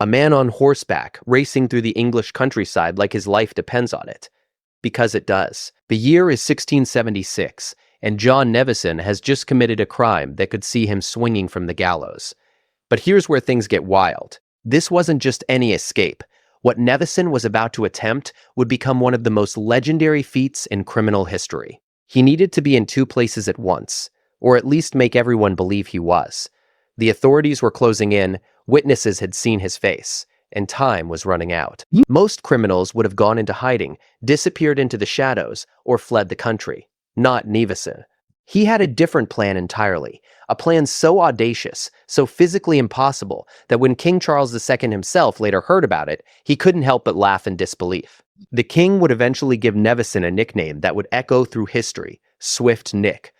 A man on horseback, racing through the English countryside like his life depends on it. Because it does. The year is 1676, and John Nevison has just committed a crime that could see him swinging from the gallows. But here's where things get wild. This wasn't just any escape. What Nevison was about to attempt would become one of the most legendary feats in criminal history. He needed to be in two places at once, or at least make everyone believe he was. The authorities were closing in, witnesses had seen his face, and time was running out. Most criminals would have gone into hiding, disappeared into the shadows, or fled the country. Not Nevison. He had a different plan entirely, a plan so audacious, so physically impossible, that when King Charles II himself later heard about it, he couldn't help but laugh in disbelief. The king would eventually give Nevison a nickname that would echo through history, Swift Nick.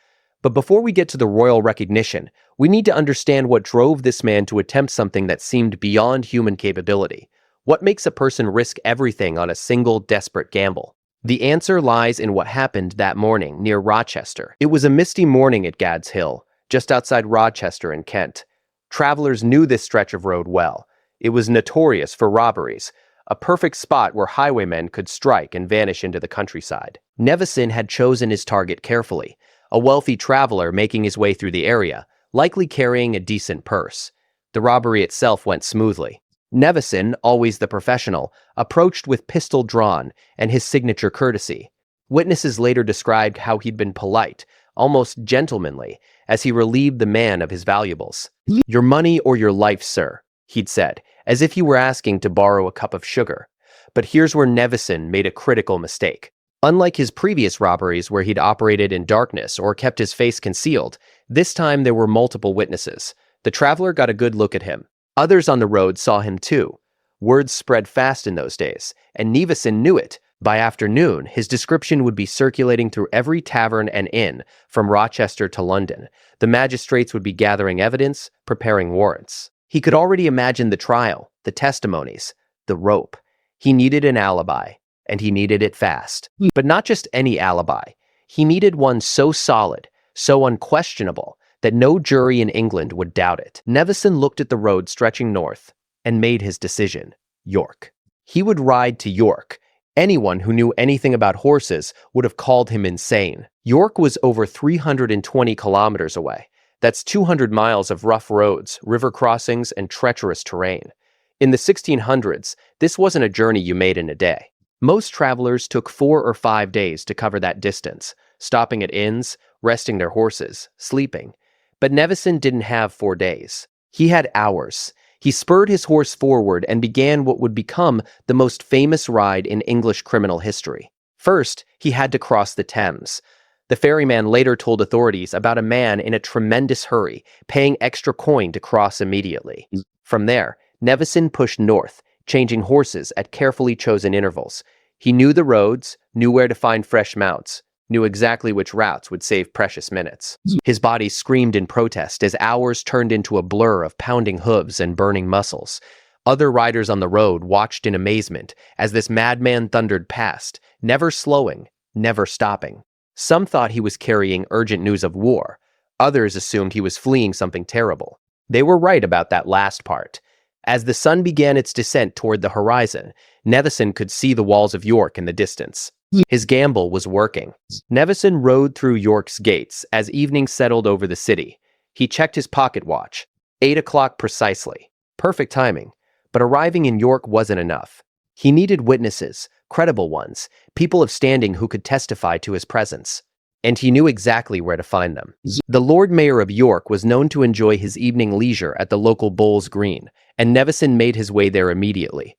But before we get to the royal recognition, we need to understand what drove this man to attempt something that seemed beyond human capability. What makes a person risk everything on a single desperate gamble? The answer lies in what happened that morning near Rochester. It was a misty morning at Gad's Hill, just outside Rochester in Kent. Travelers knew this stretch of road well. It was notorious for robberies, a perfect spot where highwaymen could strike and vanish into the countryside. Nevison had chosen his target carefully, a wealthy traveler making his way through the area, likely carrying a decent purse. The robbery itself went smoothly. Nevison, always the professional, approached with pistol drawn and his signature courtesy. Witnesses later described how he'd been polite, almost gentlemanly, as he relieved the man of his valuables. "Your money or your life, sir," he'd said, as if he were asking to borrow a cup of sugar. But here's where Nevison made a critical mistake. Unlike his previous robberies where he'd operated in darkness or kept his face concealed, this time there were multiple witnesses. The traveler got a good look at him. Others on the road saw him too. Words spread fast in those days, and Nevison knew it. By afternoon, his description would be circulating through every tavern and inn, from Rochester to London. The magistrates would be gathering evidence, preparing warrants. He could already imagine the trial, the testimonies, the rope. He needed an alibi, and he needed it fast. But not just any alibi. He needed one so solid, so unquestionable, that no jury in England would doubt it. Nevison looked at the road stretching north and made his decision. York. He would ride to York. Anyone who knew anything about horses would have called him insane. York was over 320 kilometers away. That's 200 miles of rough roads, river crossings, and treacherous terrain. In the 1600s, this wasn't a journey you made in a day. Most travelers took 4 or 5 days to cover that distance, stopping at inns, resting their horses, sleeping. But Nevison didn't have 4 days. He had hours. He spurred his horse forward and began what would become the most famous ride in English criminal history. First, he had to cross the Thames. The ferryman later told authorities about a man in a tremendous hurry, paying extra coin to cross immediately. From there, Nevison pushed north, changing horses at carefully chosen intervals. He knew the roads, knew where to find fresh mounts, knew exactly which routes would save precious minutes. His body screamed in protest as hours turned into a blur of pounding hooves and burning muscles. Other riders on the road watched in amazement as this madman thundered past, never slowing, never stopping. Some thought he was carrying urgent news of war. Others assumed he was fleeing something terrible. They were right about that last part. As the sun began its descent toward the horizon, Nevison could see the walls of York in the distance. His gamble was working. Nevison rode through York's gates as evening settled over the city. He checked his pocket watch. 8 o'clock precisely. Perfect timing. But arriving in York wasn't enough. He needed witnesses, credible ones, people of standing who could testify to his presence. And he knew exactly where to find them. The Lord Mayor of York was known to enjoy his evening leisure at the local Bull's Green, and Nevison made his way there immediately.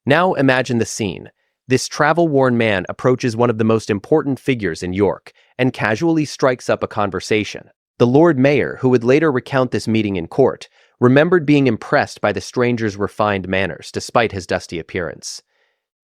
Now imagine the scene. This travel-worn man approaches one of the most important figures in York and casually strikes up a conversation. The Lord Mayor, who would later recount this meeting in court, remembered being impressed by the stranger's refined manners despite his dusty appearance.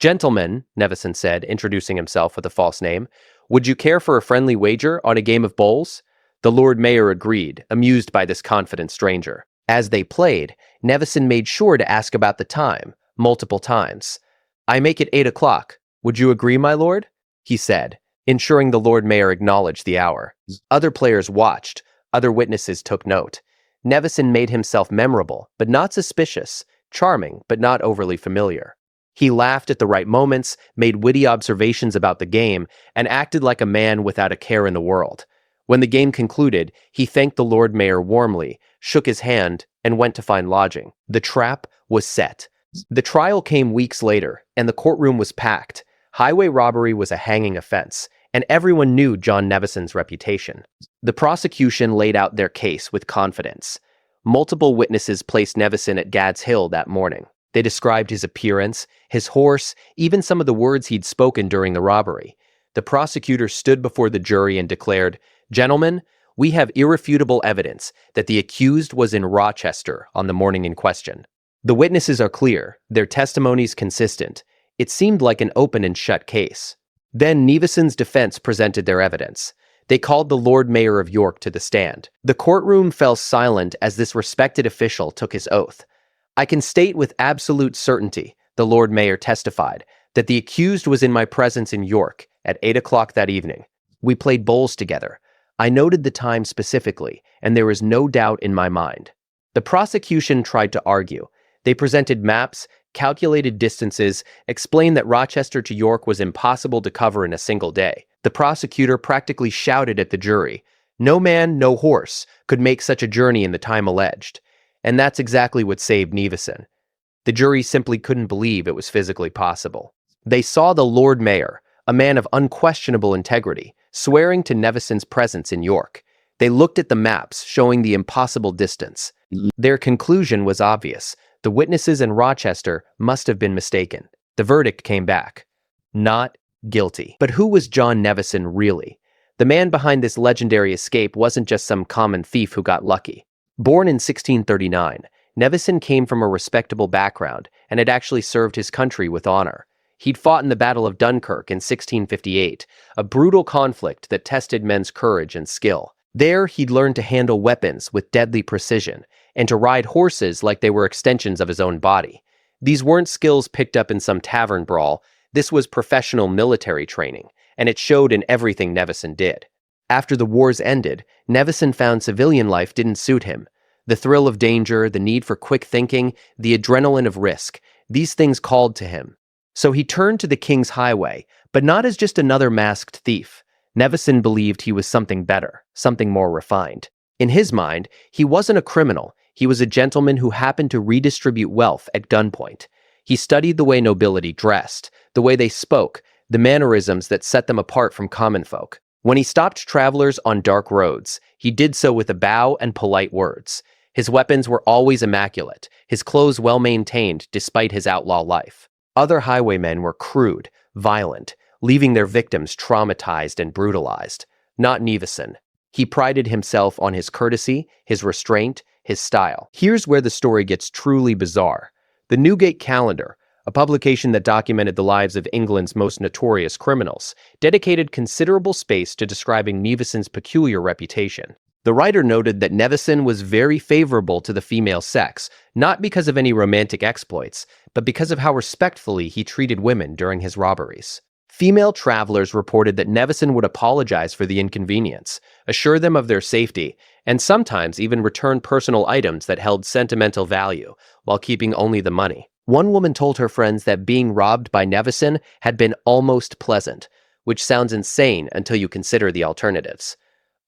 "Gentlemen," Nevison said, introducing himself with a false name, "would you care for a friendly wager on a game of bowls?" The Lord Mayor agreed, amused by this confident stranger. As they played, Nevison made sure to ask about the time, multiple times. "I make it 8 o'clock. Would you agree, my lord?" he said, ensuring the Lord Mayor acknowledged the hour. Other players watched. Other witnesses took note. Nevison made himself memorable, but not suspicious, charming but not overly familiar. He laughed at the right moments, made witty observations about the game, and acted like a man without a care in the world. When the game concluded, he thanked the Lord Mayor warmly, shook his hand, and went to find lodging. The trap was set. The trial came weeks later, and the courtroom was packed. Highway robbery was a hanging offense, and everyone knew John Nevison's reputation. The prosecution laid out their case with confidence. Multiple witnesses placed Nevison at Gad's Hill that morning. They described his appearance, his horse, even some of the words he'd spoken during the robbery. The prosecutor stood before the jury and declared, "Gentlemen, we have irrefutable evidence that the accused was in Rochester on the morning in question. The witnesses are clear, their testimonies consistent. It seemed like an open and shut case." Then Nevison's defense presented their evidence. They called the Lord Mayor of York to the stand. The courtroom fell silent as this respected official took his oath. "I can state with absolute certainty," the Lord Mayor testified, "that the accused was in my presence in York at 8 o'clock that evening. We played bowls together. I noted the time specifically, and there is no doubt in my mind." The prosecution tried to argue. They presented maps, calculated distances, explained that Rochester to York was impossible to cover in a single day. The prosecutor practically shouted at the jury, "No man, no horse could make such a journey in the time alleged." And that's exactly what saved Nevison. The jury simply couldn't believe it was physically possible. They saw the Lord Mayor, a man of unquestionable integrity, swearing to Nevison's presence in York. They looked at the maps showing the impossible distance. Their conclusion was obvious. The witnesses in Rochester must have been mistaken. The verdict came back. Not guilty. But who was John Nevison really? The man behind this legendary escape wasn't just some common thief who got lucky. Born in 1639, Nevison came from a respectable background and had actually served his country with honor. He'd fought in the Battle of Dunkirk in 1658, a brutal conflict that tested men's courage and skill. There, he'd learned to handle weapons with deadly precision and to ride horses like they were extensions of his own body. These weren't skills picked up in some tavern brawl. This was professional military training, and it showed in everything Nevison did. After the wars ended, Nevison found civilian life didn't suit him. The thrill of danger, the need for quick thinking, the adrenaline of risk, these things called to him. So he turned to the King's Highway, but not as just another masked thief. Nevison believed he was something better, something more refined. In his mind, he wasn't a criminal. He was a gentleman who happened to redistribute wealth at gunpoint. He studied the way nobility dressed, the way they spoke, the mannerisms that set them apart from common folk. When he stopped travelers on dark roads, he did so with a bow and polite words. His weapons were always immaculate, his clothes well-maintained despite his outlaw life. Other highwaymen were crude, violent, leaving their victims traumatized and brutalized. Not Nevison. He prided himself on his courtesy, his restraint, his style. Here's where the story gets truly bizarre. The Newgate Calendar, a publication that documented the lives of England's most notorious criminals, dedicated considerable space to describing Nevison's peculiar reputation. The writer noted that Nevison was very favorable to the female sex, not because of any romantic exploits, but because of how respectfully he treated women during his robberies. Female travelers reported that Nevison would apologize for the inconvenience, assure them of their safety, and sometimes even return personal items that held sentimental value, while keeping only the money. One woman told her friends that being robbed by Nevison had been almost pleasant, which sounds insane until you consider the alternatives.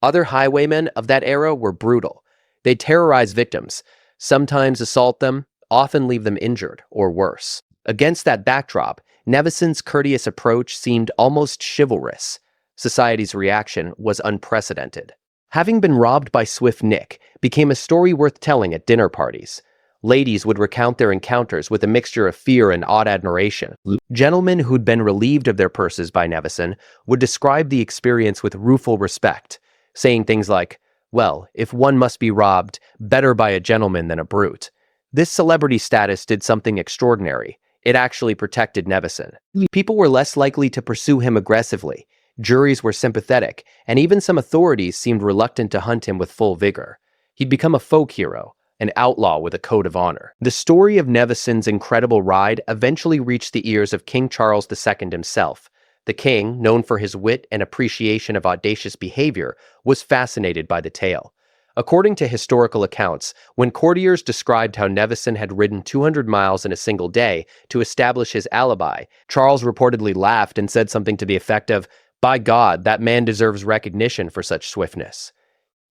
Other highwaymen of that era were brutal. They'd terrorize victims, sometimes assault them, often leave them injured or worse. Against that backdrop, Nevison's courteous approach seemed almost chivalrous. Society's reaction was unprecedented. Having been robbed by Swift Nick became a story worth telling at dinner parties. Ladies would recount their encounters with a mixture of fear and awed admiration. Gentlemen who'd been relieved of their purses by Nevison would describe the experience with rueful respect, saying things like, "Well, if one must be robbed, better by a gentleman than a brute." This celebrity status did something extraordinary. It actually protected Nevison. People were less likely to pursue him aggressively. Juries were sympathetic, and even some authorities seemed reluctant to hunt him with full vigor. He'd become a folk hero, an outlaw with a code of honor. The story of Nevison's incredible ride eventually reached the ears of King Charles II himself. The king, known for his wit and appreciation of audacious behavior, was fascinated by the tale. According to historical accounts, when courtiers described how Nevison had ridden 200 miles in a single day to establish his alibi, Charles reportedly laughed and said something to the effect of, "By God, that man deserves recognition for such swiftness."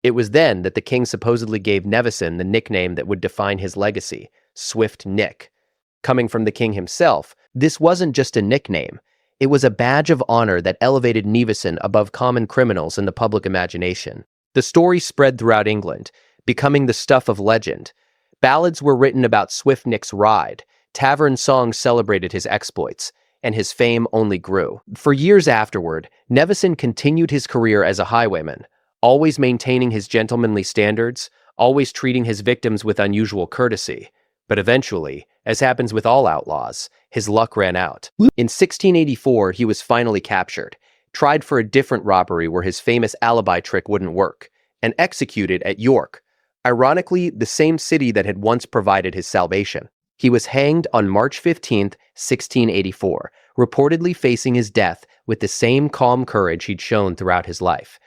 It was then that the king supposedly gave Nevison the nickname that would define his legacy, Swift Nick. Coming from the king himself, this wasn't just a nickname. It was a badge of honor that elevated Nevison above common criminals in the public imagination. The story spread throughout England, becoming the stuff of legend. Ballads were written about Swift Nick's ride, tavern songs celebrated his exploits, and his fame only grew. For years afterward, Nevison continued his career as a highwayman, always maintaining his gentlemanly standards, always treating his victims with unusual courtesy. But eventually, as happens with all outlaws, his luck ran out. In 1684, he was finally captured, tried for a different robbery where his famous alibi trick wouldn't work, and executed at York, ironically the same city that had once provided his salvation. He was hanged on March 15, 1684, reportedly facing his death with the same calm courage he'd shown throughout his life.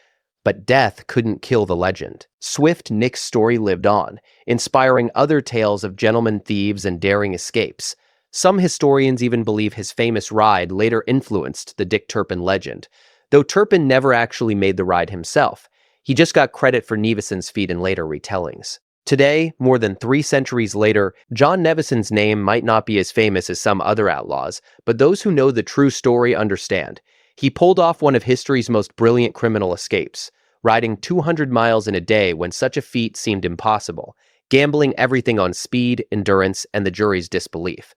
But death couldn't kill the legend. Swift Nick's story lived on, inspiring other tales of gentleman thieves and daring escapes. Some historians even believe his famous ride later influenced the Dick Turpin legend, though Turpin never actually made the ride himself. He just got credit for Nevison's feat in later retellings. Today, more than 3 centuries later, John Nevison's name might not be as famous as some other outlaws, but those who know the true story understand. He pulled off one of history's most brilliant criminal escapes, riding 200 miles in a day when such a feat seemed impossible, gambling everything on speed, endurance, and the jury's disbelief.